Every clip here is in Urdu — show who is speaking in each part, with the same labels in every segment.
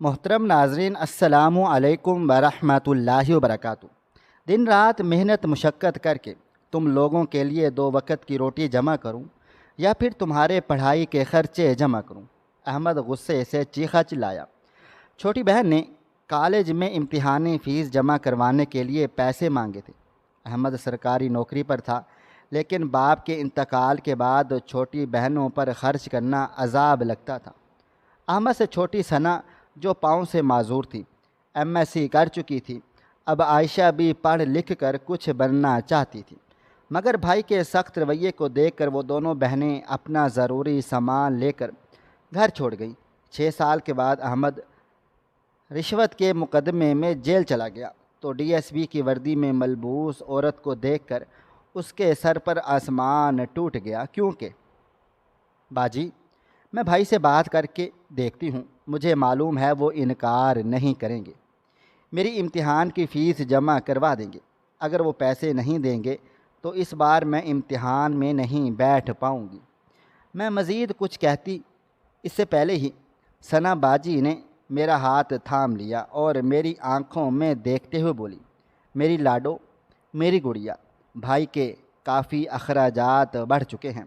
Speaker 1: محترم ناظرین، السلام علیکم ورحمۃ اللہ وبرکاتہ۔ دن رات محنت مشقت کر کے تم لوگوں کے لیے 2 وقت کی روٹی جمع کروں یا پھر تمہارے پڑھائی کے خرچے جمع کروں؟ احمد غصے سے چیخا چلایا۔ چھوٹی بہن نے کالج میں امتحانی فیس جمع کروانے کے لیے پیسے مانگے تھے۔ احمد سرکاری نوکری پر تھا، لیکن باپ کے انتقال کے بعد چھوٹی بہنوں پر خرچ کرنا عذاب لگتا تھا۔ احمد سے چھوٹی ثنا، جو پاؤں سے معذور تھی، ایم ایس سی کر چکی تھی۔ اب عائشہ بھی پڑھ لکھ کر کچھ بننا چاہتی تھی، مگر بھائی کے سخت رویے کو دیکھ کر وہ دونوں بہنیں اپنا ضروری سامان لے کر گھر چھوڑ گئیں۔ 6 سال کے بعد احمد رشوت کے مقدمے میں جیل چلا گیا تو ڈی ایس پی کی وردی میں ملبوس عورت کو دیکھ کر اس کے سر پر آسمان ٹوٹ گیا، کیونکہ باجی، میں بھائی سے بات کر کے دیکھتی ہوں، مجھے معلوم ہے وہ انکار نہیں کریں گے، میری امتحان کی فیس جمع کروا دیں گے۔ اگر وہ پیسے نہیں دیں گے تو اس بار میں امتحان میں نہیں بیٹھ پاؤں گی۔ میں مزید کچھ کہتی اس سے پہلے ہی ثنا باجی نے میرا ہاتھ تھام لیا اور میری آنکھوں میں دیکھتے ہوئے بولی، میری لاڈو، میری گڑیا، بھائی کے کافی اخراجات بڑھ چکے ہیں۔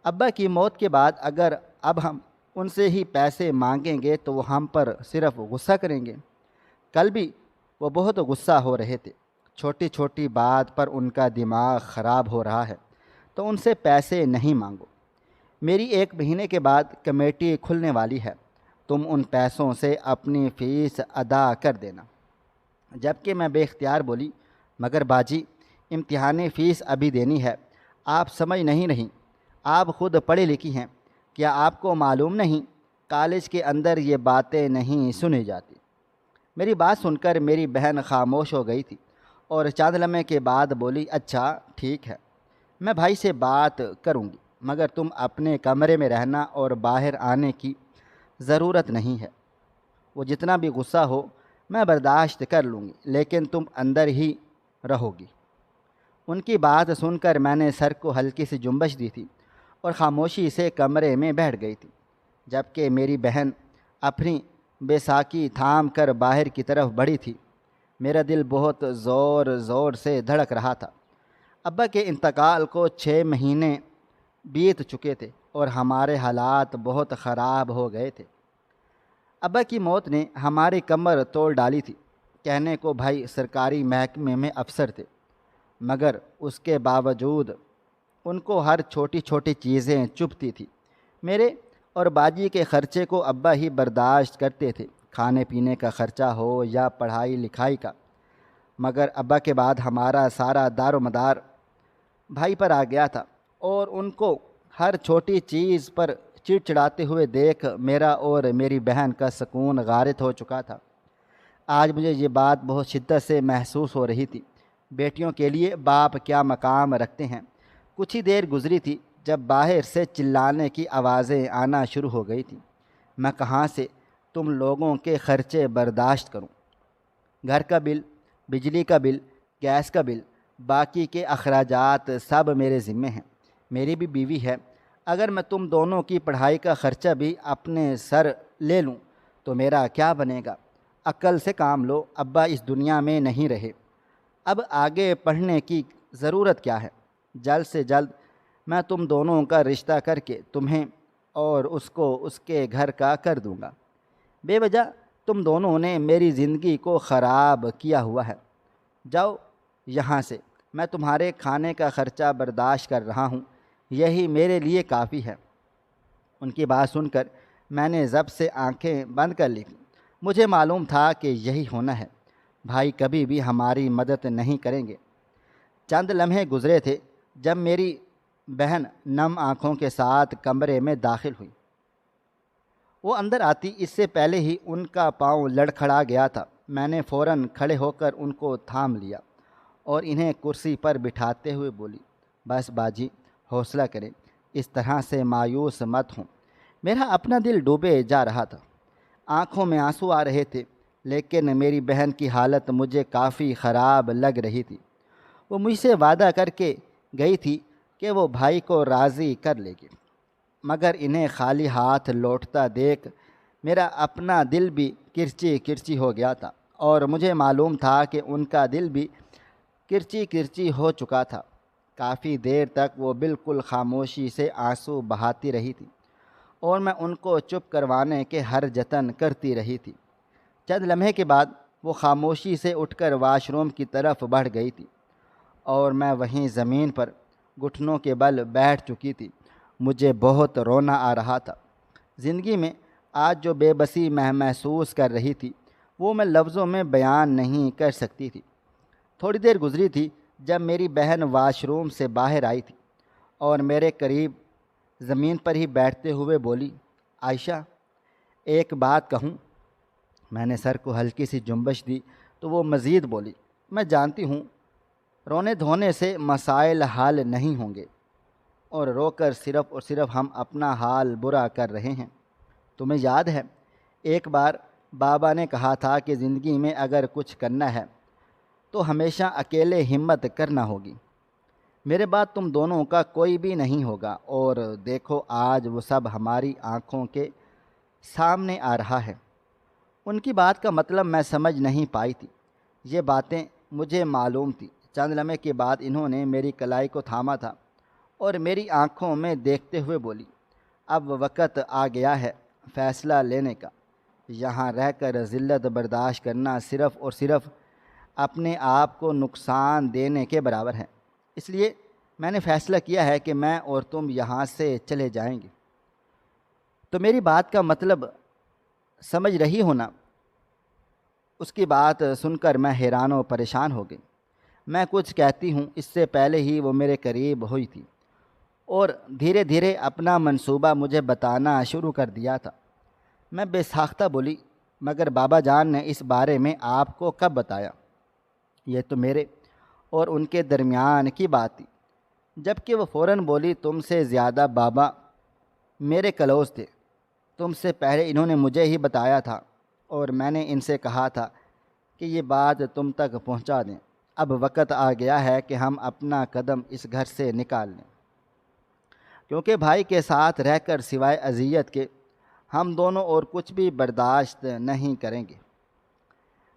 Speaker 1: ابا کی موت کے بعد اگر اب ہم ان سے ہی پیسے مانگیں گے تو وہ ہم پر صرف غصہ کریں گے۔ کل بھی وہ بہت غصہ ہو رہے تھے، چھوٹی چھوٹی بات پر ان کا دماغ خراب ہو رہا ہے، تو ان سے پیسے نہیں مانگو۔ میری 1 مہینے کے بعد کمیٹی کھلنے والی ہے، تم ان پیسوں سے اپنی فیس ادا کر دینا۔ جبکہ میں بے اختیار بولی، مگر باجی، امتحانی فیس ابھی دینی ہے، آپ سمجھ نہیں رہی، آپ خود پڑھی لکھی ہیں، کیا آپ کو معلوم نہیں کالج کے اندر یہ باتیں نہیں سنی جاتی؟ میری بات سن کر میری بہن خاموش ہو گئی تھی اور چند لمحے کے بعد بولی، اچھا ٹھیک ہے، میں بھائی سے بات کروں گی، مگر تم اپنے کمرے میں رہنا اور باہر آنے کی ضرورت نہیں ہے۔ وہ جتنا بھی غصہ ہو میں برداشت کر لوں گی، لیکن تم اندر ہی رہو گی۔ ان کی بات سن کر میں نے سر کو ہلکی سی جنبش دی تھی اور خاموشی سے کمرے میں بیٹھ گئی تھی، جبکہ میری بہن اپنی بیساکھی تھام کر باہر کی طرف بڑھی تھی۔ میرا دل بہت زور زور سے دھڑک رہا تھا۔ ابا کے انتقال کو 6 مہینے بیت چکے تھے اور ہمارے حالات بہت خراب ہو گئے تھے۔ ابا کی موت نے ہماری کمر توڑ ڈالی تھی۔ کہنے کو بھائی سرکاری محکمے میں افسر تھے، مگر اس کے باوجود ان کو ہر چھوٹی چھوٹی چیزیں چبھتی تھی۔ میرے اور باجی کے خرچے کو ابا ہی برداشت کرتے تھے، کھانے پینے کا خرچہ ہو یا پڑھائی لکھائی کا، مگر ابا کے بعد ہمارا سارا دار و مدار بھائی پر آ گیا تھا، اور ان کو ہر چھوٹی چیز پر چڑچڑاتے ہوئے دیکھ میرا اور میری بہن کا سکون غارت ہو چکا تھا۔ آج مجھے یہ بات بہت شدت سے محسوس ہو رہی تھی۔ بیٹیوں کے لیے باپ کیا مقام رکھتے ہیں۔ کچھ ہی دیر گزری تھی جب باہر سے چلانے کی آوازیں آنا شروع ہو گئی تھیں۔ میں کہاں سے تم لوگوں کے خرچے برداشت کروں؟ گھر کا بل، بجلی کا بل، گیس کا بل، باقی کے اخراجات سب میرے ذمے ہیں۔ میری بھی بیوی ہے، اگر میں تم دونوں کی پڑھائی کا خرچہ بھی اپنے سر لے لوں تو میرا کیا بنے گا؟ عقل سے کام لو، ابا اس دنیا میں نہیں رہے، اب آگے پڑھنے کی ضرورت کیا ہے؟ جلد سے جلد میں تم دونوں کا رشتہ کر کے تمہیں اور اس کو اس کے گھر کا کر دوں گا۔ بے وجہ تم دونوں نے میری زندگی کو خراب کیا ہوا ہے۔ جاؤ یہاں سے، میں تمہارے کھانے کا خرچہ برداشت کر رہا ہوں، یہی میرے لیے کافی ہے۔ ان کی بات سن کر میں نے ضبط سے آنکھیں بند کر لی۔ مجھے معلوم تھا کہ یہی ہونا ہے، بھائی کبھی بھی ہماری مدد نہیں کریں گے۔ چند لمحے گزرے تھے جب میری بہن نم آنکھوں کے ساتھ کمرے میں داخل ہوئی۔ وہ اندر آتی اس سے پہلے ہی ان کا پاؤں لڑکھڑا گیا تھا۔ میں نے فوراً کھڑے ہو کر ان کو تھام لیا اور انہیں کرسی پر بٹھاتے ہوئے بولی، بس باجی، حوصلہ کریں، اس طرح سے مایوس مت ہوں۔ میرا اپنا دل ڈوبے جا رہا تھا، آنکھوں میں آنسو آ رہے تھے، لیکن میری بہن کی حالت مجھے کافی خراب لگ رہی تھی۔ وہ مجھ سے وعدہ کر کے گئی تھی کہ وہ بھائی کو راضی کر لے گی، مگر انہیں خالی ہاتھ لوٹتا دیکھ میرا اپنا دل بھی کرچی کرچی ہو گیا تھا، اور مجھے معلوم تھا کہ ان کا دل بھی کرچی کرچی ہو چکا تھا۔ کافی دیر تک وہ بالکل خاموشی سے آنسو بہاتی رہی تھی، اور میں ان کو چپ کروانے کے ہر جتن کرتی رہی تھی۔ چند لمحے کے بعد وہ خاموشی سے اٹھ کر واش روم کی طرف بڑھ گئی تھی، اور میں وہیں زمین پر گھٹنوں کے بل بیٹھ چکی تھی۔ مجھے بہت رونا آ رہا تھا۔ زندگی میں آج جو بے بسی میں محسوس کر رہی تھی، وہ میں لفظوں میں بیان نہیں کر سکتی تھی۔ تھوڑی دیر گزری تھی جب میری بہن واش روم سے باہر آئی تھی اور میرے قریب زمین پر ہی بیٹھتے ہوئے بولی، عائشہ، ایک بات کہوں؟ میں نے سر کو ہلکی سی جنبش دی تو وہ مزید بولی، میں جانتی ہوں رونے دھونے سے مسائل حل نہیں ہوں گے، اور رو کر صرف اور صرف ہم اپنا حال برا کر رہے ہیں۔ تمہیں یاد ہے ایک بار بابا نے کہا تھا کہ زندگی میں اگر کچھ کرنا ہے تو ہمیشہ اکیلے ہمت کرنا ہوگی۔ میرے بعد تم دونوں کا کوئی بھی نہیں ہوگا، اور دیکھو آج وہ سب ہماری آنکھوں کے سامنے آ رہا ہے۔ ان کی بات کا مطلب میں سمجھ نہیں پائی تھی۔ یہ باتیں مجھے معلوم تھی۔ چند لمحے کے بعد انہوں نے میری کلائی کو تھاما تھا اور میری آنکھوں میں دیکھتے ہوئے بولی، اب وقت آ گیا ہے فیصلہ لینے کا۔ یہاں رہ کر ذلت برداشت کرنا صرف اور صرف اپنے آپ کو نقصان دینے کے برابر ہے۔ اس لیے میں نے فیصلہ کیا ہے کہ میں اور تم یہاں سے چلے جائیں گے۔ تو میری بات کا مطلب سمجھ رہی ہو نا؟ اس کی بات سن کر میں حیران و پریشان ہو گئی۔ میں کچھ کہتی ہوں اس سے پہلے ہی وہ میرے قریب ہوئی تھی اور دھیرے دھیرے اپنا منصوبہ مجھے بتانا شروع کر دیا تھا۔ میں بے ساختہ بولی، مگر بابا جان نے اس بارے میں آپ کو کب بتایا؟ یہ تو میرے اور ان کے درمیان کی بات تھی۔ جبکہ وہ فوراً بولی، تم سے زیادہ بابا میرے کلوز تھے۔ تم سے پہلے انہوں نے مجھے ہی بتایا تھا، اور میں نے ان سے کہا تھا کہ یہ بات تم تک پہنچا دیں۔ اب وقت آ گیا ہے کہ ہم اپنا قدم اس گھر سے نکال لیں، کیونکہ بھائی کے ساتھ رہ کر سوائے اذیت کے ہم دونوں اور کچھ بھی برداشت نہیں کریں گے۔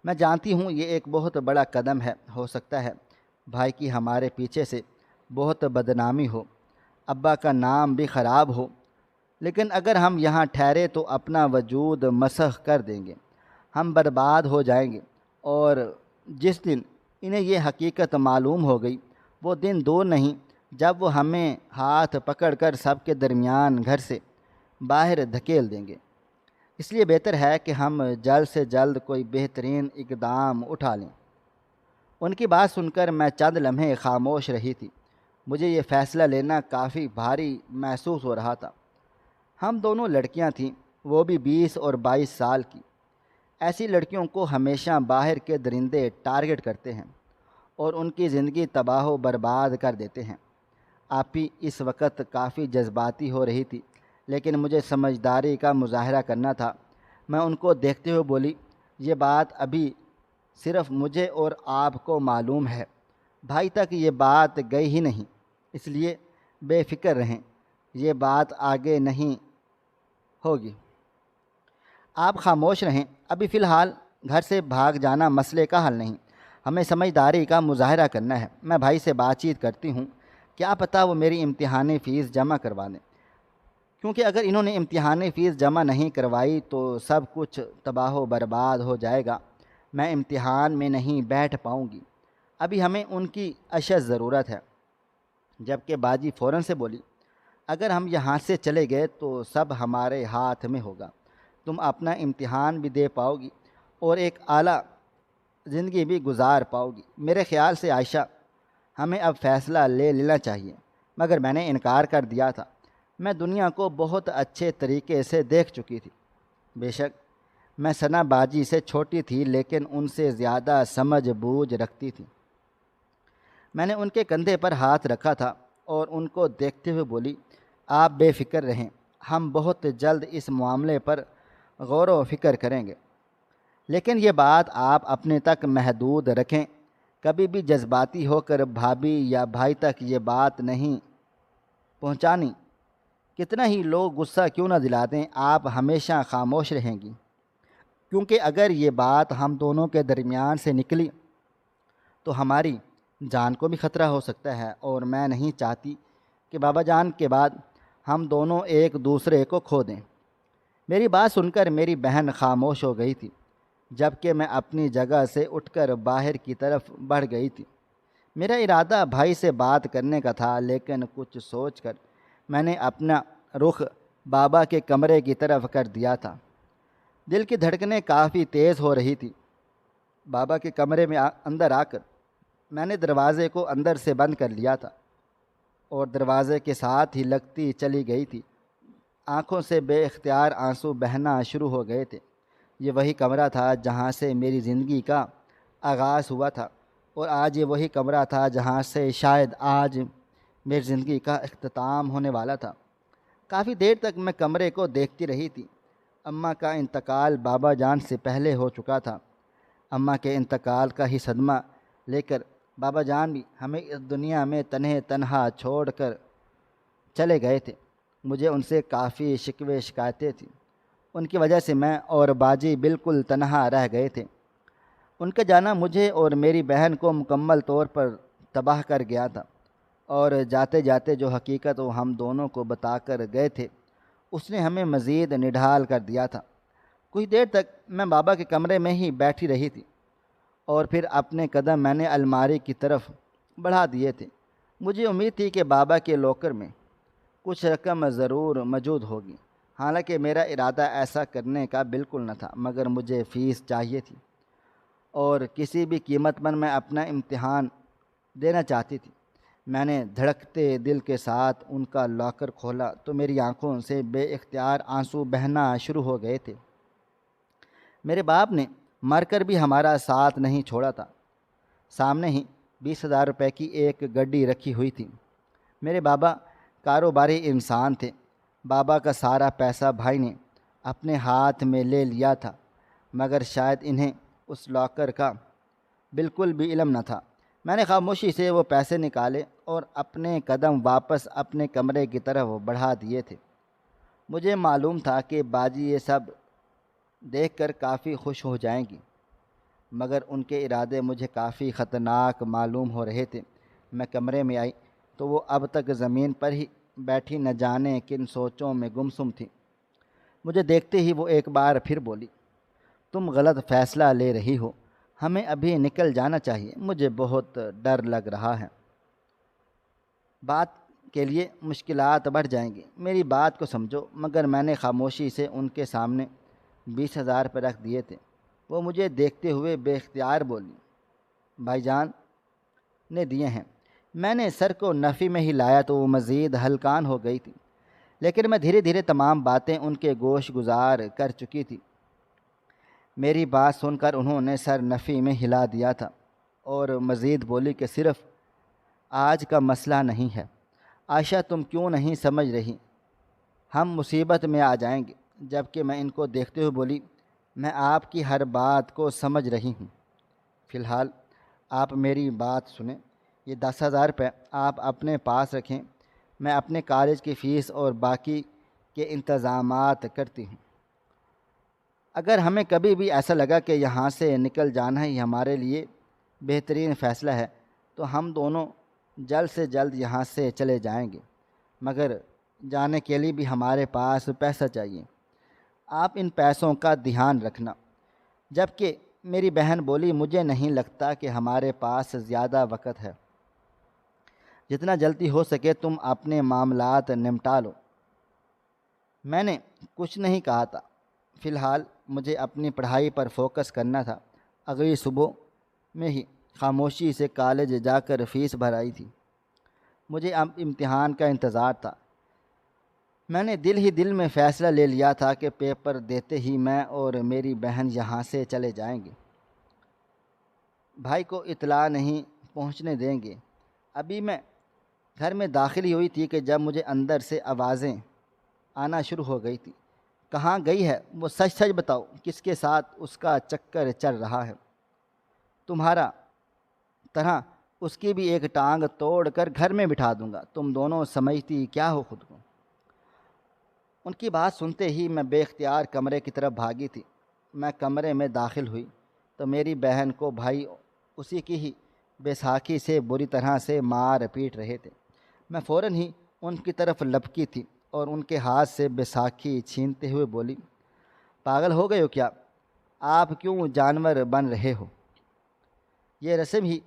Speaker 1: میں جانتی ہوں یہ ایک بہت بڑا قدم ہے، ہو سکتا ہے بھائی کی ہمارے پیچھے سے بہت بدنامی ہو، ابا کا نام بھی خراب ہو، لیکن اگر ہم یہاں ٹھہرے تو اپنا وجود مسخ کر دیں گے، ہم برباد ہو جائیں گے۔ اور جس دن انہیں یہ حقیقت معلوم ہو گئی، وہ دن دور نہیں جب وہ ہمیں ہاتھ پکڑ کر سب کے درمیان گھر سے باہر دھکیل دیں گے۔ اس لیے بہتر ہے کہ ہم جلد سے جلد کوئی بہترین اقدام اٹھا لیں۔ ان کی بات سن کر میں چند لمحے خاموش رہی تھی۔ مجھے یہ فیصلہ لینا کافی بھاری محسوس ہو رہا تھا۔ ہم دونوں لڑکیاں تھیں، وہ بھی 20 اور 22 سال کی۔ ایسی لڑکیوں کو ہمیشہ باہر کے درندے ٹارگٹ کرتے ہیں اور ان کی زندگی تباہ و برباد کر دیتے ہیں۔ آپی اس وقت کافی جذباتی ہو رہی تھی، لیکن مجھے سمجھداری کا مظاہرہ کرنا تھا۔ میں ان کو دیکھتے ہوئے بولی، یہ بات ابھی صرف مجھے اور آپ کو معلوم ہے، بھائی تک یہ بات گئی ہی نہیں، اس لیے بے فکر رہیں، یہ بات آگے نہیں ہوگی۔ آپ خاموش رہیں۔ ابھی فی الحال گھر سے بھاگ جانا مسئلے کا حل نہیں، ہمیں سمجھداری کا مظاہرہ کرنا ہے۔ میں بھائی سے بات چیت کرتی ہوں، کیا پتہ وہ میری امتحانی فیس جمع کروا دیں، کیونکہ اگر انہوں نے امتحانی فیس جمع نہیں کروائی تو سب کچھ تباہ و برباد ہو جائے گا، میں امتحان میں نہیں بیٹھ پاؤں گی۔ ابھی ہمیں ان کی اشد ضرورت ہے۔ جبکہ باجی فوراً سے بولی، اگر ہم یہاں سے چلے گئے تو سب ہمارے ہاتھ میں ہوگا، تم اپنا امتحان بھی دے پاؤ گی اور ایک اعلیٰ زندگی بھی گزار پاؤ گی۔ میرے خیال سے عائشہ، ہمیں اب فیصلہ لے لینا چاہیے۔ مگر میں نے انکار کر دیا تھا۔ میں دنیا کو بہت اچھے طریقے سے دیکھ چکی تھی۔ بے شک میں ثنا باجی سے چھوٹی تھی، لیکن ان سے زیادہ سمجھ بوجھ رکھتی تھی۔ میں نے ان کے کندھے پر ہاتھ رکھا تھا اور ان کو دیکھتے ہوئے بولی، آپ بے فکر رہیں، ہم بہت جلد اس معاملے پر غور و فکر کریں گے، لیکن یہ بات آپ اپنے تک محدود رکھیں، کبھی بھی جذباتی ہو کر بھابھی یا بھائی تک یہ بات نہیں پہنچانی۔ کتنا ہی لوگ غصہ کیوں نہ دلا دیں، آپ ہمیشہ خاموش رہیں گی۔ کیونکہ اگر یہ بات ہم دونوں کے درمیان سے نکلی تو ہماری جان کو بھی خطرہ ہو سکتا ہے، اور میں نہیں چاہتی کہ بابا جان کے بعد ہم دونوں ایک دوسرے کو کھو دیں۔ میری بات سن کر میری بہن خاموش ہو گئی تھی، جب کہ میں اپنی جگہ سے اٹھ کر باہر کی طرف بڑھ گئی تھی۔ میرا ارادہ بھائی سے بات کرنے کا تھا، لیکن کچھ سوچ کر میں نے اپنا رخ بابا کے کمرے کی طرف کر دیا تھا۔ دل کی دھڑکنیں کافی تیز ہو رہی تھی۔ بابا کے کمرے میں اندر آ کر میں نے دروازے کو اندر سے بند کر لیا تھا، اور دروازے کے ساتھ ہی لگتی چلی گئی تھی۔ آنکھوں سے بے اختیار آنسو بہنا شروع ہو گئے تھے۔ یہ وہی کمرہ تھا جہاں سے میری زندگی کا آغاز ہوا تھا، اور آج یہ وہی کمرہ تھا جہاں سے شاید آج میری زندگی کا اختتام ہونے والا تھا۔ کافی دیر تک میں کمرے کو دیکھتی رہی تھی۔ اماں کا انتقال بابا جان سے پہلے ہو چکا تھا۔ اماں کے انتقال کا ہی صدمہ لے کر بابا جان بھی ہمیں اس دنیا میں تنہا چھوڑ کر چلے گئے تھے۔ مجھے ان سے کافی شکوے شکایتیں تھیں۔ ان کی وجہ سے میں اور باجی بالکل تنہا رہ گئے تھے۔ ان کا جانا مجھے اور میری بہن کو مکمل طور پر تباہ کر گیا تھا، اور جاتے جاتے جو حقیقت وہ ہم دونوں کو بتا کر گئے تھے، اس نے ہمیں مزید نڈھال کر دیا تھا۔ کچھ دیر تک میں بابا کے کمرے میں ہی بیٹھی رہی تھی، اور پھر اپنے قدم میں نے الماری کی طرف بڑھا دیے تھے۔ مجھے امید تھی کہ بابا کے لاکر میں کچھ رقم ضرور موجود ہوگی، حالانکہ میرا ارادہ ایسا کرنے کا بالکل نہ تھا، مگر مجھے فیس چاہیے تھی، اور کسی بھی قیمت پر میں اپنا امتحان دینا چاہتی تھی۔ میں نے دھڑکتے دل کے ساتھ ان کا لاکر کھولا تو میری آنکھوں سے بے اختیار آنسو بہنا شروع ہو گئے تھے۔ میرے باپ نے مر کر بھی ہمارا ساتھ نہیں چھوڑا تھا۔ سامنے ہی 20,000 روپے کی ایک گڈی رکھی ہوئی تھی۔ میرے بابا کاروباری انسان تھے۔ بابا کا سارا پیسہ بھائی نے اپنے ہاتھ میں لے لیا تھا، مگر شاید انہیں اس لاکر کا بالکل بھی علم نہ تھا۔ میں نے خاموشی سے وہ پیسے نکالے اور اپنے قدم واپس اپنے کمرے کی طرف بڑھا دیے تھے۔ مجھے معلوم تھا کہ باجی یہ سب دیکھ کر کافی خوش ہو جائیں گی، مگر ان کے ارادے مجھے کافی خطرناک معلوم ہو رہے تھے۔ میں کمرے میں آئی تو وہ اب تک زمین پر ہی بیٹھی نہ جانے کن سوچوں میں گمسم تھی۔ مجھے دیکھتے ہی وہ ایک بار پھر بولی، تم غلط فیصلہ لے رہی ہو، ہمیں ابھی نکل جانا چاہیے، مجھے بہت ڈر لگ رہا ہے، بات کے لیے مشکلات بڑھ جائیں گی، میری بات کو سمجھو۔ مگر میں نے خاموشی سے ان کے سامنے 20,000 روپے رکھ دیے تھے۔ وہ مجھے دیکھتے ہوئے بے اختیار بولی، بھائی جان نے دیے ہیں۔ میں نے سر کو نفی میں ہلایا تو وہ مزید ہلکان ہو گئی تھی، لیکن میں دھیرے دھیرے تمام باتیں ان کے گوش گزار کر چکی تھی۔ میری بات سن کر انہوں نے سر نفی میں ہلا دیا تھا، اور مزید بولی کہ صرف آج کا مسئلہ نہیں ہے عائشہ، تم کیوں نہیں سمجھ رہی، ہم مصیبت میں آ جائیں گے۔ جبکہ میں ان کو دیکھتے ہوئے بولی، میں آپ کی ہر بات کو سمجھ رہی ہوں، فی الحال آپ میری بات سنیں، یہ 10,000 روپے آپ اپنے پاس رکھیں، میں اپنے کالج کی فیس اور باقی کے انتظامات کرتی ہوں۔ اگر ہمیں کبھی بھی ایسا لگا کہ یہاں سے نکل جانا ہی ہمارے لیے بہترین فیصلہ ہے تو ہم دونوں جلد سے جلد یہاں سے چلے جائیں گے، مگر جانے کے لیے بھی ہمارے پاس پیسہ چاہیے، آپ ان پیسوں کا دھیان رکھنا۔ جبکہ میری بہن بولی، مجھے نہیں لگتا کہ ہمارے پاس زیادہ وقت ہے، جتنا جلدی ہو سکے تم اپنے معاملات نمٹا لو۔ میں نے کچھ نہیں کہا تھا، فی الحال مجھے اپنی پڑھائی پر فوکس کرنا تھا۔ اگلی صبح میں ہی خاموشی سے کالج جا کر فیس بھرائی تھی۔ مجھے اب امتحان کا انتظار تھا۔ میں نے دل ہی دل میں فیصلہ لے لیا تھا کہ پیپر دیتے ہی میں اور میری بہن یہاں سے چلے جائیں گے، بھائی کو اطلاع نہیں پہنچنے دیں گے۔ ابھی میں گھر میں داخل ہی ہوئی تھی کہ جب مجھے اندر سے آوازیں آنا شروع ہو گئی تھی، کہاں گئی ہے وہ، سچ سچ بتاؤ، کس کے ساتھ اس کا چکر چل رہا ہے، تمہارا طرح اس کی بھی ایک ٹانگ توڑ کر گھر میں بٹھا دوں گا، تم دونوں سمجھتی کیا ہو خود کو۔ ان کی بات سنتے ہی میں بے اختیار کمرے کی طرف بھاگی تھی۔ میں کمرے میں داخل ہوئی تو میری بہن کو بھائی اسی کی ہی بیساکھی سے بری طرح سے مار پیٹ رہے تھے۔ میں فوراً ہی ان کی طرف لپکی تھی اور ان کے ہاتھ سے بیساکھی چھینتے ہوئے بولی، پاگل ہو گئے ہو کیا؟ آپ کیوں جانور بن رہے ہو؟ یہ رسم ہی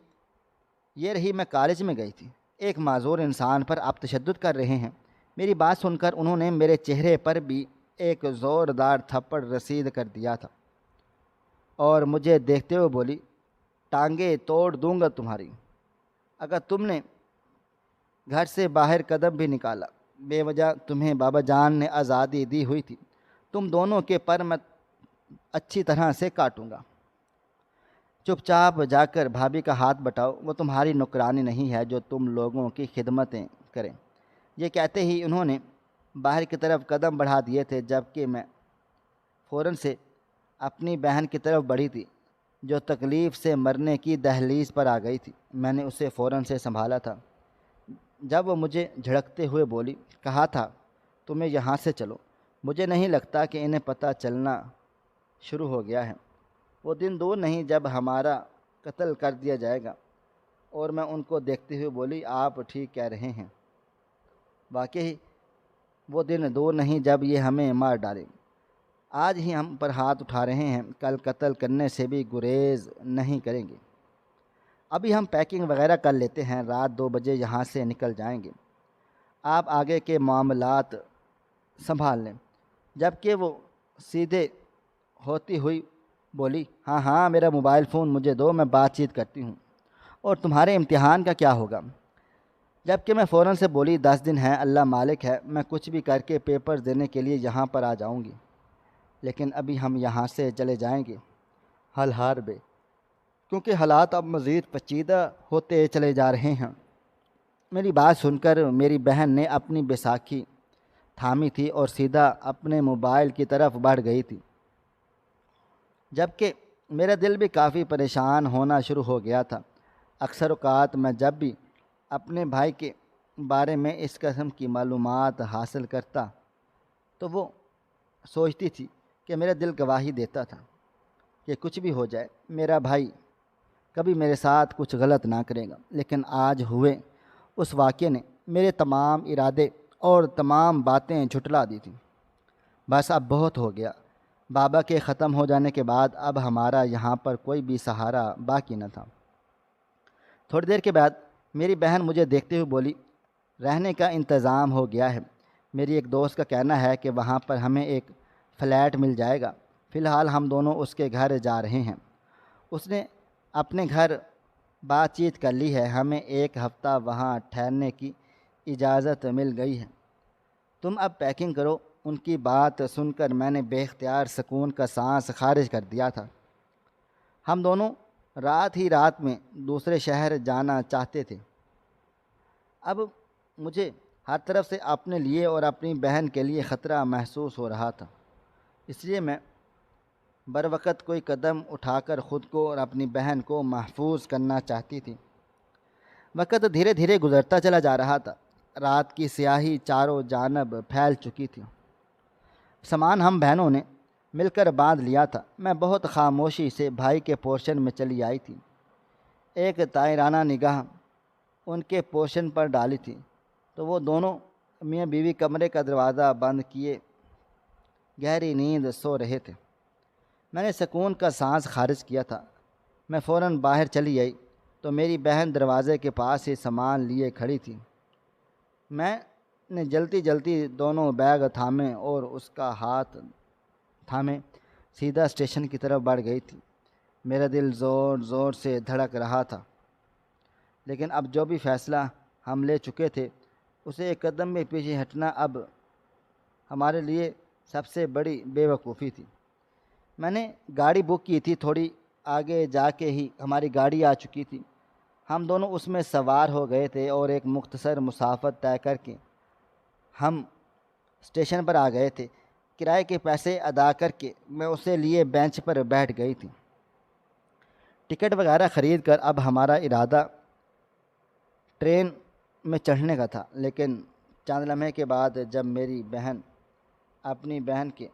Speaker 1: یہ رہی میں کالج میں گئی تھی، ایک معذور انسان پر آپ تشدد کر رہے ہیں۔ میری بات سن کر انہوں نے میرے چہرے پر بھی ایک زوردار تھپڑ رسید کر دیا تھا اور مجھے دیکھتے ہوئے بولی، ٹانگیں توڑ دوں گا تمہاری اگر تم نے گھر سے باہر قدم بھی نکالا۔ بے وجہ تمہیں بابا جان نے آزادی دی ہوئی تھی، تم دونوں کے پر میں اچھی طرح سے کاٹوں گا۔ چپ چاپ جا کر بھابھی کا ہاتھ بٹاؤ، وہ تمہاری نوکرانی نہیں ہے جو تم لوگوں کی خدمتیں کریں۔ یہ کہتے ہی انہوں نے باہر کی طرف قدم بڑھا دیے تھے، جبکہ میں فوراً سے اپنی بہن کی طرف بڑھی تھی جو تکلیف سے مرنے کی دہلیز پر آ گئی تھی۔ میں نے اسے فوراً سے سنبھالا تھا جب وہ مجھے جھڑکتے ہوئے بولی، کہا تھا تمہیں یہاں سے چلو، مجھے نہیں لگتا کہ انہیں پتہ چلنا شروع ہو گیا ہے۔ وہ دن دور نہیں جب ہمارا قتل کر دیا جائے گا۔ اور میں ان کو دیکھتے ہوئے بولی، آپ ٹھیک کہہ رہے ہیں، واقعی وہ دن دور نہیں جب یہ ہمیں مار ڈالیں۔ آج ہی ہم پر ہاتھ اٹھا رہے ہیں، کل قتل کرنے سے بھی گریز نہیں کریں گے۔ ابھی ہم پیکنگ وغیرہ کر لیتے ہیں، رات 2 بجے یہاں سے نکل جائیں گے، آپ آگے کے معاملات سنبھال لیں۔ جبکہ وہ سیدھے ہوتی ہوئی بولی، ہاں ہاں میرا موبائل فون مجھے دو، میں بات چیت کرتی ہوں۔ اور تمہارے امتحان کا کیا ہوگا؟ جبکہ میں فوراً سے بولی، 10 دن ہیں، اللہ مالک ہے، میں کچھ بھی کر کے پیپر دینے کے لیے یہاں پر آ جاؤں گی، لیکن ابھی ہم یہاں سے چلے جائیں گے حل ہار بے، کیونکہ حالات اب مزید پیچیدہ ہوتے چلے جا رہے ہیں۔ میری بات سن کر میری بہن نے اپنی بیساکھی تھامی تھی اور سیدھا اپنے موبائل کی طرف بڑھ گئی تھی، جبکہ میرا دل بھی کافی پریشان ہونا شروع ہو گیا تھا۔ اکثر اوقات میں جب بھی اپنے بھائی کے بارے میں اس قسم کی معلومات حاصل کرتا تو وہ سوچتی تھی کہ میرا دل گواہی دیتا تھا کہ کچھ بھی ہو جائے میرا بھائی کبھی میرے ساتھ کچھ غلط نہ کرے گا۔ لیکن آج ہوئے اس واقعے نے میرے تمام ارادے اور تمام باتیں جھٹلا دی تھیں۔ بس اب بہت ہو گیا، بابا کے ختم ہو جانے کے بعد اب ہمارا یہاں پر کوئی بھی سہارا باقی نہ تھا۔ تھوڑی دیر کے بعد میری بہن مجھے دیکھتے ہوئے بولی، رہنے کا انتظام ہو گیا ہے، میری ایک دوست کا کہنا ہے کہ وہاں پر ہمیں ایک فلیٹ مل جائے گا، فی الحال ہم دونوں اس کے گھر جا رہے ہیں۔ اس نے اپنے گھر بات چیت کر لی ہے، ہمیں 1 ہفتہ وہاں ٹھہرنے کی اجازت مل گئی ہے، تم اب پیکنگ کرو۔ ان کی بات سن کر میں نے بے اختیار سکون کا سانس خارج کر دیا تھا۔ ہم دونوں رات ہی رات میں دوسرے شہر جانا چاہتے تھے۔ اب مجھے ہر طرف سے اپنے لیے اور اپنی بہن کے لیے خطرہ محسوس ہو رہا تھا، اس لیے میں بروقت کوئی قدم اٹھا کر خود کو اور اپنی بہن کو محفوظ کرنا چاہتی تھی۔ وقت دھیرے دھیرے گزرتا چلا جا رہا تھا، رات کی سیاہی چاروں جانب پھیل چکی تھی۔ سامان ہم بہنوں نے مل کر باندھ لیا تھا۔ میں بہت خاموشی سے بھائی کے پورشن میں چلی آئی تھی، ایک طائرانہ نگاہ ان کے پورشن پر ڈالی تھی تو وہ دونوں میاں بیوی کمرے کا دروازہ بند کیے گہری نیند سو رہے تھے۔ میں نے سکون کا سانس خارج کیا تھا۔ میں فوراً باہر چلی آئی تو میری بہن دروازے کے پاس ہی سامان لیے کھڑی تھی۔ میں نے جلدی جلدی دونوں بیگ تھامے اور اس کا ہاتھ تھامے سیدھا اسٹیشن کی طرف بڑھ گئی تھی۔ میرا دل زور زور سے دھڑک رہا تھا، لیکن اب جو بھی فیصلہ ہم لے چکے تھے اسے ایک قدم بھی پیچھے ہٹنا اب ہمارے لیے سب سے بڑی بے وقوفی تھی۔ میں نے گاڑی بک کی تھی، تھوڑی آگے جا کے ہی ہماری گاڑی آ چکی تھی۔ ہم دونوں اس میں سوار ہو گئے تھے اور ایک مختصر مسافت طے کر کے ہم اسٹیشن پر آ گئے تھے۔ کرائے کے پیسے ادا کر کے میں اسے لیے بینچ پر بیٹھ گئی تھی۔ ٹکٹ وغیرہ خرید کر اب ہمارا ارادہ ٹرین میں چڑھنے کا تھا، لیکن چند لمحے کے بعد جب میری بہن اپنی بہن کے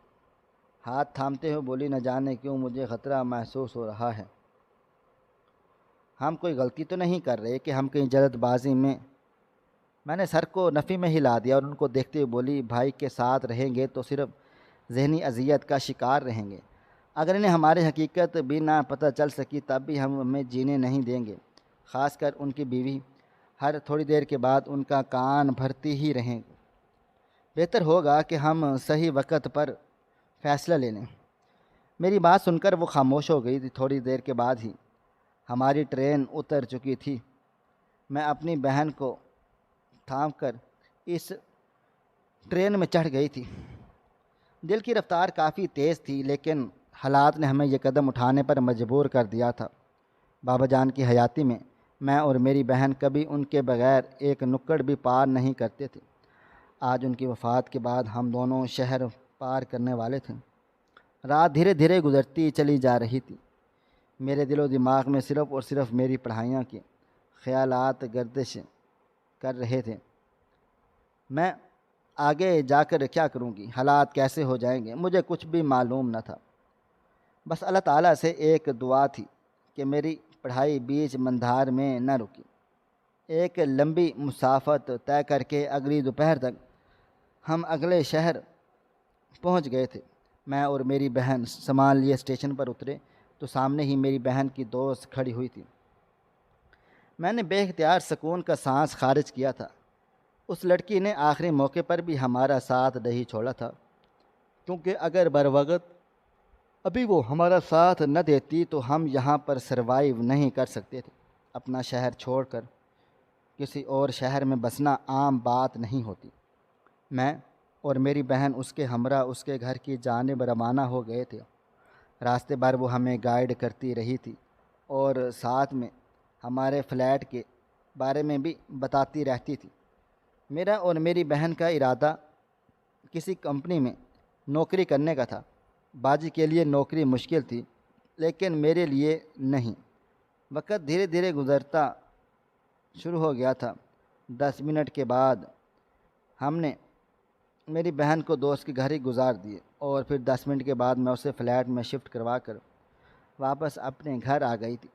Speaker 1: ہاتھ تھامتے ہوئے بولی، نہ جانے کیوں مجھے خطرہ محسوس ہو رہا ہے۔ ہم کوئی غلطی تو نہیں کر رہے کہ ہم کہیں جلد بازی میں نے سر کو نفی میں ہلا دیا اور ان کو دیکھتے ہوئے بولی، بھائی کے ساتھ رہیں گے تو صرف ذہنی اذیت کا شکار رہیں گے۔ اگر انہیں ہماری حقیقت بھی نہ پتہ چل سکی تب بھی ہم ہمیں جینے نہیں دیں گے، خاص کر ان کی بیوی۔ ہر تھوڑی دیر کے بعد ان کا کان بھرتی ہی رہیں۔ بہتر ہوگا کہ ہم صحیح وقت پر فیصلہ لے لیں۔ میری بات سن کر وہ خاموش ہو گئی تھی۔ تھوڑی دیر کے بعد ہی ہماری ٹرین اتر چکی تھی۔ میں اپنی بہن کو تھام کر اس ٹرین میں چڑھ گئی تھی۔ دل کی رفتار کافی تیز تھی، لیکن حالات نے ہمیں یہ قدم اٹھانے پر مجبور کر دیا تھا۔ بابا جان کی حیاتی میں اور میری بہن کبھی ان کے بغیر ایک نکڑ بھی پار نہیں کرتے تھے۔ آج ان کی وفات کے بعد ہم دونوں شہر پار کرنے والے تھے۔ رات دھیرے دھیرے گزرتی چلی جا رہی تھی۔ میرے دل و دماغ میں صرف اور صرف میری پڑھائیاں کے خیالات گردش کر رہے تھے۔ میں آگے جا کر کیا کروں گی، حالات کیسے ہو جائیں گے، مجھے کچھ بھی معلوم نہ تھا۔ بس اللہ تعالیٰ سے ایک دعا تھی کہ میری پڑھائی بیچ مندھار میں نہ رکی۔ ایک لمبی مسافت طے کر کے اگلی دوپہر تک ہم اگلے شہر پہنچ گئے تھے۔ میں اور میری بہن سامان لیے اسٹیشن پر اترے تو سامنے ہی میری بہن کی دوست کھڑی ہوئی تھی۔ میں نے بے اختیار سکون کا سانس خارج کیا تھا۔ اس لڑکی نے آخری موقع پر بھی ہمارا ساتھ نہیں چھوڑا تھا، کیونکہ اگر بروقت ابھی وہ ہمارا ساتھ نہ دیتی تو ہم یہاں پر سروائیو نہیں کر سکتے تھے۔ اپنا شہر چھوڑ کر کسی اور شہر میں بسنا عام بات نہیں ہوتی۔ میں اور میری بہن اس کے ہمراہ اس کے گھر کی جانب روانہ ہو گئے تھے۔ راستے بھر وہ ہمیں گائیڈ کرتی رہی تھی اور ساتھ میں ہمارے فلیٹ کے بارے میں بھی بتاتی رہتی تھی۔ میرا اور میری بہن کا ارادہ کسی کمپنی میں نوکری کرنے کا تھا۔ باجی کے لیے نوکری مشکل تھی، لیکن میرے لیے نہیں۔ وقت دھیرے دھیرے گزرتا شروع ہو گیا تھا۔ 10 منٹ کے بعد ہم نے میری بہن کو دوست کے گھر ہی گزار دیے اور پھر 10 منٹ کے بعد میں اسے فلیٹ میں شفٹ کروا کر واپس اپنے گھر آ گئی تھی۔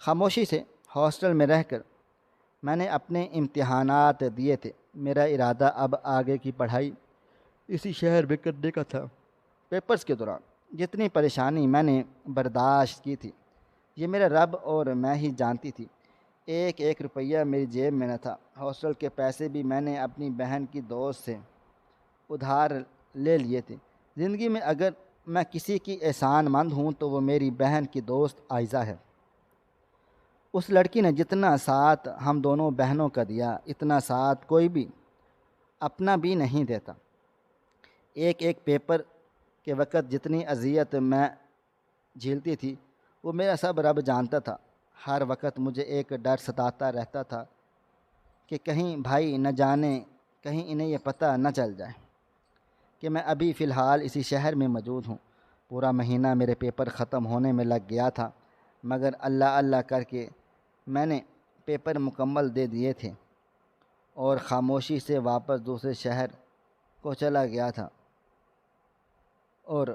Speaker 1: خاموشی سے ہاسٹل میں رہ کر میں نے اپنے امتحانات دیے تھے۔ میرا ارادہ اب آگے کی پڑھائی اسی شہر میں کرنے کا تھا۔ پیپرز کے دوران جتنی پریشانی میں نے برداشت کی تھی، یہ میرا رب اور میں ہی جانتی تھی۔ ایک ایک روپیہ میری جیب میں نہ تھا۔ ہاسٹل کے پیسے بھی میں نے اپنی بہن کی دوست سے ادھار لے لیے تھے۔ زندگی میں اگر میں کسی کی احسان مند ہوں تو وہ میری بہن کی دوست عائزہ ہے۔ اس لڑکی نے جتنا ساتھ ہم دونوں بہنوں کا دیا، اتنا ساتھ کوئی بھی اپنا بھی نہیں دیتا۔ ایک ایک پیپر کے وقت جتنی اذیت میں جھیلتی تھی وہ میرا سب رب جانتا تھا۔ ہر وقت مجھے ایک ڈر ستاتا رہتا تھا کہ کہیں بھائی نہ جانے، کہیں انہیں یہ پتہ نہ چل جائے کہ میں ابھی فی الحال اسی شہر میں موجود ہوں۔ پورا مہینہ میرے پیپر ختم ہونے میں لگ گیا تھا، مگر اللہ اللہ کر کے میں نے پیپر مکمل دے دیے تھے اور خاموشی سے واپس دوسرے شہر کو چلا گیا تھا۔ اور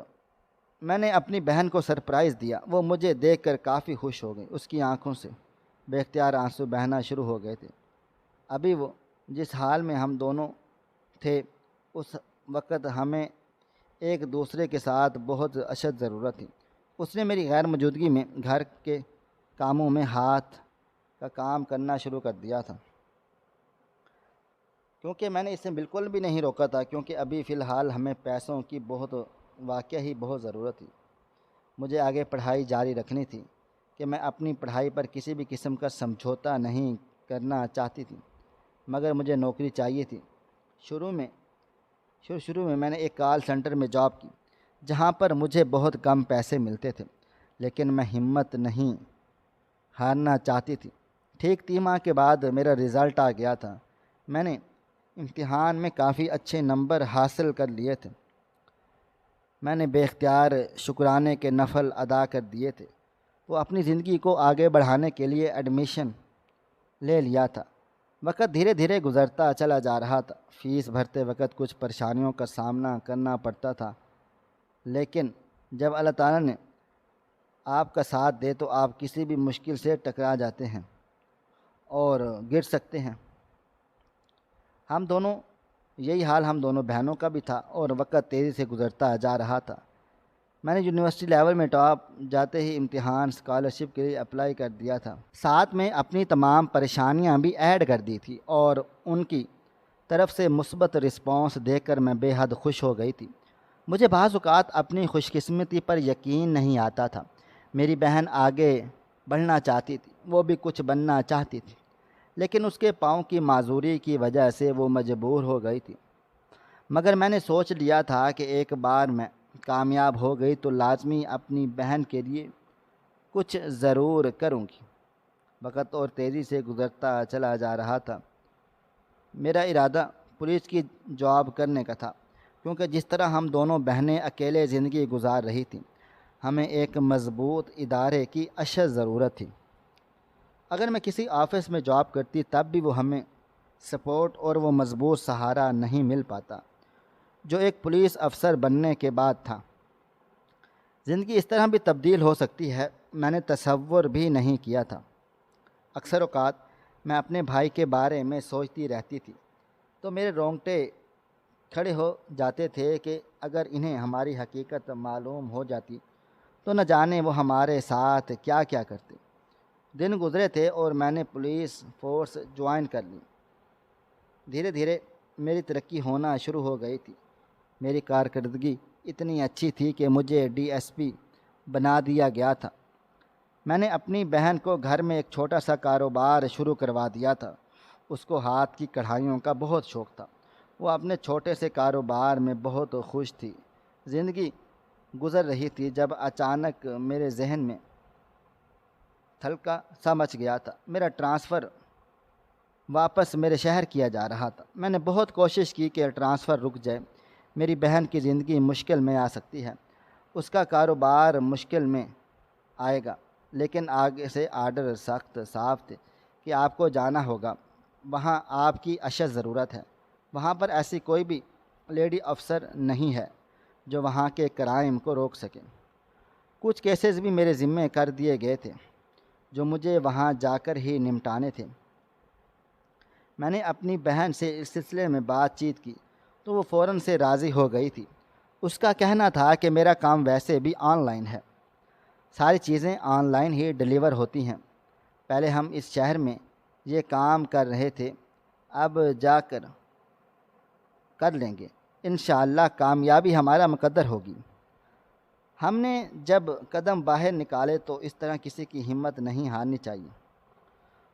Speaker 1: میں نے اپنی بہن کو سرپرائز دیا۔ وہ مجھے دیکھ کر کافی خوش ہو گئی۔ اس کی آنکھوں سے بے اختیار آنسو بہنا شروع ہو گئے تھے۔ ابھی وہ جس حال میں ہم دونوں تھے، اس وقت ہمیں ایک دوسرے کے ساتھ بہت اشد ضرورت تھی۔ اس نے میری غیر موجودگی میں گھر کے کاموں میں ہاتھ کا کام کرنا شروع کر دیا تھا، کیونکہ میں نے اسے بالکل بھی نہیں روکا تھا، کیونکہ ابھی فی الحال ہمیں پیسوں کی واقعہ ہی بہت ضرورت تھی۔ مجھے آگے پڑھائی جاری رکھنی تھی کہ میں اپنی پڑھائی پر کسی بھی قسم کا سمجھوتا نہیں کرنا چاہتی تھی، مگر مجھے نوکری چاہیے تھی۔ شروع میں نے ایک کال سینٹر میں جاب کی، جہاں پر مجھے بہت کم پیسے ملتے تھے، لیکن میں ہمت نہیں ہارنا چاہتی تھی۔ ٹھیک 3 ماہ کے بعد میرا رزلٹ آ گیا تھا۔ میں نے امتحان میں کافی اچھے نمبر حاصل کر لیے تھے۔ میں نے بے اختیار شکرانے کے نفل ادا کر دیے تھے۔ وہ اپنی زندگی کو آگے بڑھانے کے لیے ایڈمیشن لے لیا تھا۔ وقت دھیرے دھیرے گزرتا چلا جا رہا تھا۔ فیس بھرتے وقت کچھ پریشانیوں کا سامنا کرنا پڑتا تھا۔ لیکن جب اللہ تعالیٰ نے آپ کا ساتھ دے تو آپ کسی بھی مشکل سے ٹکرا جاتے ہیں اور گر سکتے ہیں۔ یہی حال ہم دونوں بہنوں کا بھی تھا اور وقت تیزی سے گزرتا جا رہا تھا۔ میں نے یونیورسٹی لیول میں ٹاپ جاتے ہی امتحان اسکالرشپ کے لیے اپلائی کر دیا تھا، ساتھ میں اپنی تمام پریشانیاں بھی ایڈ کر دی تھی، اور ان کی طرف سے مثبت رسپانس دیکھ کر میں بے حد خوش ہو گئی تھی۔ مجھے بعض اوقات اپنی خوش قسمتی پر یقین نہیں آتا تھا۔ میری بہن آگے بڑھنا چاہتی تھی، وہ بھی کچھ بننا چاہتی تھی، لیکن اس کے پاؤں کی معذوری کی وجہ سے وہ مجبور ہو گئی تھی۔ مگر میں نے سوچ لیا تھا کہ ایک بار میں کامیاب ہو گئی تو لازمی اپنی بہن کے لیے کچھ ضرور کروں گی۔ وقت اور تیزی سے گزرتا چلا جا رہا تھا۔ میرا ارادہ پولیس کی جاب کرنے کا تھا، کیونکہ جس طرح ہم دونوں بہنیں اکیلے زندگی گزار رہی تھیں، ہمیں ایک مضبوط ادارے کی اشد ضرورت تھی۔ اگر میں کسی آفس میں جاب کرتی تب بھی وہ ہمیں سپورٹ اور وہ مضبوط سہارا نہیں مل پاتا جو ایک پولیس افسر بننے کے بعد تھا۔ زندگی اس طرح بھی تبدیل ہو سکتی ہے، میں نے تصور بھی نہیں کیا تھا۔ اکثر اوقات میں اپنے بھائی کے بارے میں سوچتی رہتی تھی تو میرے رونگٹے کھڑے ہو جاتے تھے کہ اگر انہیں ہماری حقیقت معلوم ہو جاتی تو نہ جانے وہ ہمارے ساتھ کیا کیا کرتے۔ دن گزرے تھے اور میں نے پولیس فورس جوائن کر لی۔ دھیرے دھیرے میری ترقی ہونا شروع ہو گئی تھی۔ میری کارکردگی اتنی اچھی تھی کہ مجھے ڈی ایس پی بنا دیا گیا تھا۔ میں نے اپنی بہن کو گھر میں ایک چھوٹا سا کاروبار شروع کروا دیا تھا۔ اس کو ہاتھ کی کڑھائیوں کا بہت شوق تھا۔ وہ اپنے چھوٹے سے کاروبار میں بہت خوش تھی۔ زندگی گزر رہی تھی جب اچانک میرے ذہن میں تھلکا سا مچ گیا تھا۔ میرا ٹرانسفر واپس میرے شہر کیا جا رہا تھا۔ میں نے بہت کوشش کی کہ ٹرانسفر رک جائے۔ میری بہن کی زندگی مشکل میں آ سکتی ہے، اس کا کاروبار مشکل میں آئے گا، لیکن آگے سے آرڈر سخت صاف تھے کہ آپ کو جانا ہوگا، وہاں آپ کی اشد ضرورت ہے۔ وہاں پر ایسی کوئی بھی لیڈی افسر نہیں ہے جو وہاں کے کرائم کو روک سکے۔ کچھ کیسز بھی میرے ذمے کر دیے گئے تھے جو مجھے وہاں جا کر ہی نمٹانے تھے۔ میں نے اپنی بہن سے اس سلسلے میں بات چیت کی تو وہ فوراً سے راضی ہو گئی تھی۔ اس کا کہنا تھا کہ میرا کام ویسے بھی آن لائن ہے، ساری چیزیں آن لائن ہی ڈیلیور ہوتی ہیں۔ پہلے ہم اس شہر میں یہ کام کر رہے تھے، اب جا کر لیں گے، انشاءاللہ کامیابی ہمارا مقدر ہوگی۔ ہم نے جب قدم باہر نکالے تو اس طرح کسی کی ہمت نہیں ہارنی چاہیے۔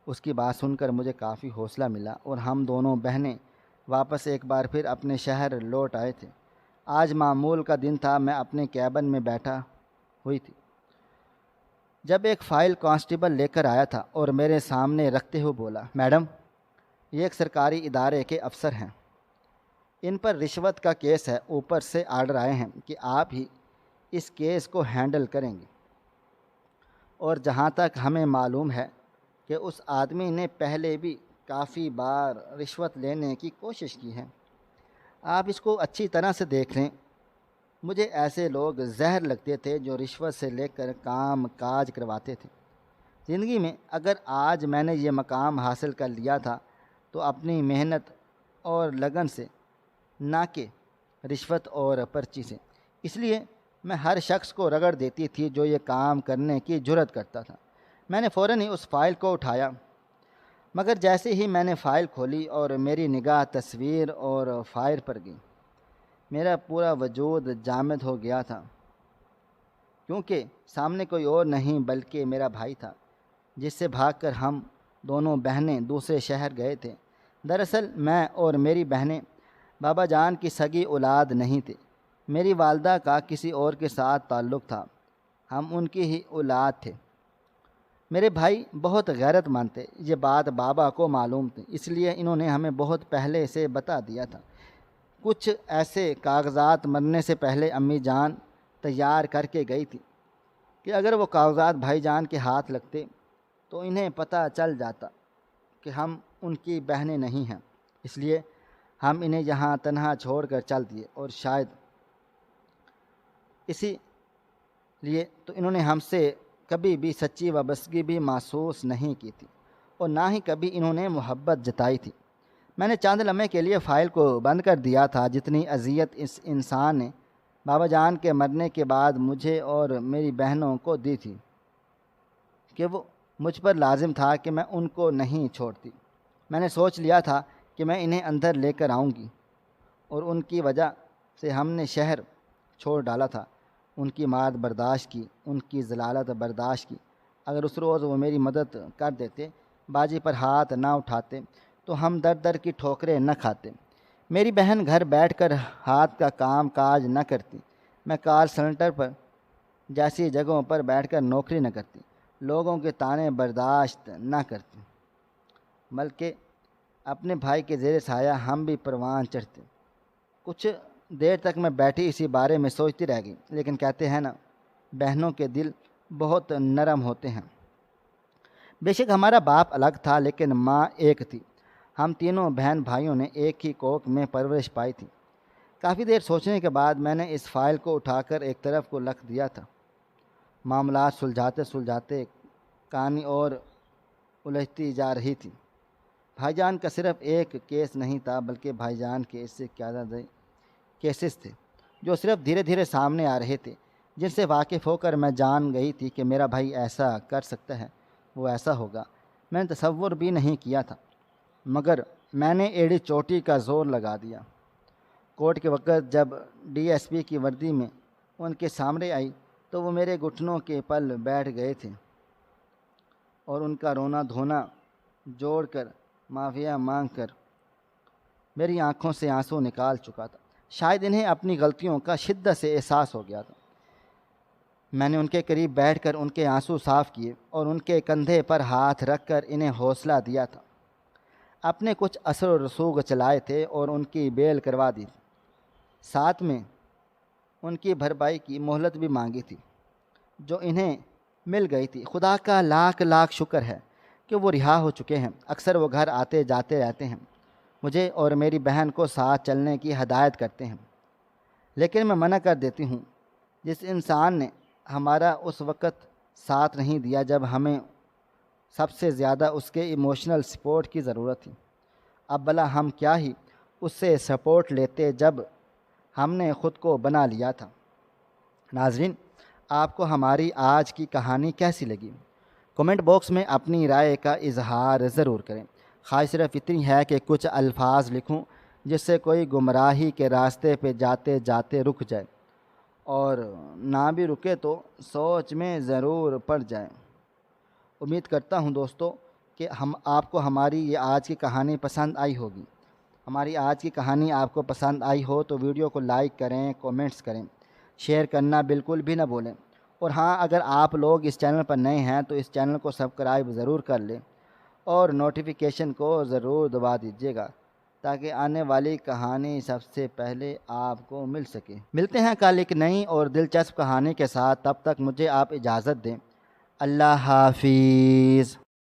Speaker 1: اس کی بات سن کر مجھے کافی حوصلہ ملا اور ہم دونوں بہنیں واپس ایک بار پھر اپنے شہر لوٹ آئے تھے۔ آج معمول کا دن تھا۔ میں اپنے کیبن میں بیٹھا ہوئی تھی جب ایک فائل کانسٹیبل لے کر آیا تھا اور میرے سامنے رکھتے ہوئے بولا، میڈم، یہ ایک سرکاری ادارے کے افسر ہیں، ان پر رشوت کا کیس ہے، اوپر سے آرڈر آئے ہیں کہ آپ ہی اس کیس کو ہینڈل کریں گے، اور جہاں تک ہمیں معلوم ہے کہ اس آدمی نے پہلے بھی کافی بار رشوت لینے کی کوشش کی ہے، آپ اس کو اچھی طرح سے دیکھ لیں۔ مجھے ایسے لوگ زہر لگتے تھے جو رشوت سے لے کر کام کاج کرواتے تھے۔ زندگی میں اگر آج میں نے یہ مقام حاصل کر لیا تھا تو اپنی محنت اور لگن سے، نہ کہ رشوت اور پرچی سے۔ اس لیے میں ہر شخص کو رگڑ دیتی تھی جو یہ کام کرنے کی جرات کرتا تھا۔ میں نے فوراً ہی اس فائل کو اٹھایا، مگر جیسے ہی میں نے فائل کھولی اور میری نگاہ تصویر اور فائل پر گئی، میرا پورا وجود جامد ہو گیا تھا، کیونکہ سامنے کوئی اور نہیں بلکہ میرا بھائی تھا، جس سے بھاگ کر ہم دونوں بہنیں دوسرے شہر گئے تھے۔ دراصل میں اور میری بہنیں بابا جان کی سگی اولاد نہیں تھے۔ میری والدہ کا کسی اور کے ساتھ تعلق تھا، ہم ان کی ہی اولاد تھے۔ میرے بھائی بہت غیرت مند تھے، یہ بات بابا کو معلوم تھی، اس لیے انہوں نے ہمیں بہت پہلے سے بتا دیا تھا۔ کچھ ایسے کاغذات مرنے سے پہلے امی جان تیار کر کے گئی تھی کہ اگر وہ کاغذات بھائی جان کے ہاتھ لگتے تو انہیں پتہ چل جاتا کہ ہم ان کی بہنیں نہیں ہیں، اس لیے ہم انہیں یہاں تنہا چھوڑ کر چل دیے، اور شاید اسی لیے تو انہوں نے ہم سے کبھی بھی سچی وابستگی بھی محسوس نہیں کی تھی اور نہ ہی کبھی انہوں نے محبت جتائی تھی۔ میں نے چند لمحے کے لیے فائل کو بند کر دیا تھا۔ جتنی اذیت اس انسان نے بابا جان کے مرنے کے بعد مجھے اور میری بہنوں کو دی تھی کہ وہ مجھ پر لازم تھا کہ میں ان کو نہیں چھوڑتی۔ میں نے سوچ لیا تھا کہ میں انہیں اندر لے کر آؤں گی اور ان کی وجہ سے ہم نے شہر چھوڑ ڈالا تھا۔ ان کی مات برداشت کی، ان کی ذلالت برداشت کی۔ اگر اس روز وہ میری مدد کر دیتے، باجی پر ہاتھ نہ اٹھاتے، تو ہم در در کی ٹھوکریں نہ کھاتے۔ میری بہن گھر بیٹھ کر ہاتھ کا کام کاج نہ کرتی، میں کال سینٹر پر جیسی جگہوں پر بیٹھ کر نوکری نہ کرتی، لوگوں کے طعنے برداشت نہ کرتی، بلکہ اپنے بھائی کے زیر سایہ ہم بھی پروان چڑھتے۔ کچھ دیر تک میں بیٹھی اسی بارے میں سوچتی رہ گئی، لیکن کہتے ہیں نا، بہنوں کے دل بہت نرم ہوتے ہیں۔ بے شک ہمارا باپ الگ تھا لیکن ماں ایک تھی۔ ہم تینوں بہن بھائیوں نے ایک ہی کوکھ میں پرورش پائی تھی۔ کافی دیر سوچنے کے بعد میں نے اس فائل کو اٹھا کر ایک طرف کو رکھ دیا تھا۔ معاملات سلجھاتے سلجھاتے کہانی اور الجھتی جا رہی تھی۔ بھائی جان کا صرف ایک کیس نہیں تھا، بلکہ بھائی جان کے اس سے زیادہ کیسز تھے جو صرف دھیرے دھیرے سامنے آ رہے تھے، جن سے واقف ہو کر میں جان گئی تھی کہ میرا بھائی ایسا کر سکتا ہے، وہ ایسا ہوگا۔ میں نے تصور بھی نہیں کیا تھا، مگر میں نے ایڑی چوٹی کا زور لگا دیا۔ کورٹ کے وقت جب ڈی ایس پی کی وردی میں ان کے سامنے آئی تو وہ میرے گھٹنوں کے پل بیٹھ گئے تھے اور ان کا رونا دھونا جوڑ کر معافیا مانگ کر میری آنکھوں سے آنسو نکال چکا تھا۔ شاید انہیں اپنی غلطیوں کا شدت سے احساس ہو گیا تھا۔ میں نے ان کے قریب بیٹھ کر ان کے آنسو صاف کیے اور ان کے کندھے پر ہاتھ رکھ کر انہیں حوصلہ دیا تھا۔ اپنے کچھ اثر و رسوخ چلائے تھے اور ان کی بیل کروا دی تھی، ساتھ میں ان کی بھرپائی کی مہلت بھی مانگی تھی جو انہیں مل گئی تھی۔ خدا کا لاکھ لاکھ شکر ہے کہ وہ رہا ہو چکے ہیں۔ اکثر وہ گھر آتے جاتے رہتے ہیں، مجھے اور میری بہن کو ساتھ چلنے کی ہدایت کرتے ہیں، لیکن میں منع کر دیتی ہوں۔ جس انسان نے ہمارا اس وقت ساتھ نہیں دیا جب ہمیں سب سے زیادہ اس کے ایموشنل سپورٹ کی ضرورت تھی، اب بھلا ہم کیا ہی اس سے سپورٹ لیتے جب ہم نے خود کو بنا لیا تھا۔ ناظرین، آپ کو ہماری آج کی کہانی کیسی لگی؟ کمنٹ باکس میں اپنی رائے کا اظہار ضرور کریں۔ خواہش صرف اتنی ہے کہ کچھ الفاظ لکھوں جس سے کوئی گمراہی کے راستے پہ جاتے جاتے رک جائے، اور نہ بھی رکے تو سوچ میں ضرور پڑ جائے۔ امید کرتا ہوں دوستو کہ آپ کو ہماری یہ آج کی کہانی پسند آئی ہوگی۔ ہماری آج کی کہانی آپ کو پسند آئی ہو تو ویڈیو کو لائک کریں، کومنٹس کریں، شیئر کرنا بالکل بھی نہ بھولیں۔ اور ہاں، اگر آپ لوگ اس چینل پر نئے ہیں تو اس چینل کو سبسکرائب ضرور کر لیں اور نوٹیفیکیشن کو ضرور دبا دیجیے گا تاکہ آنے والی کہانی سب سے پہلے آپ کو مل سکے۔ ملتے ہیں کل ایک نئی اور دلچسپ کہانی کے ساتھ، تب تک مجھے آپ اجازت دیں۔ اللہ حافظ۔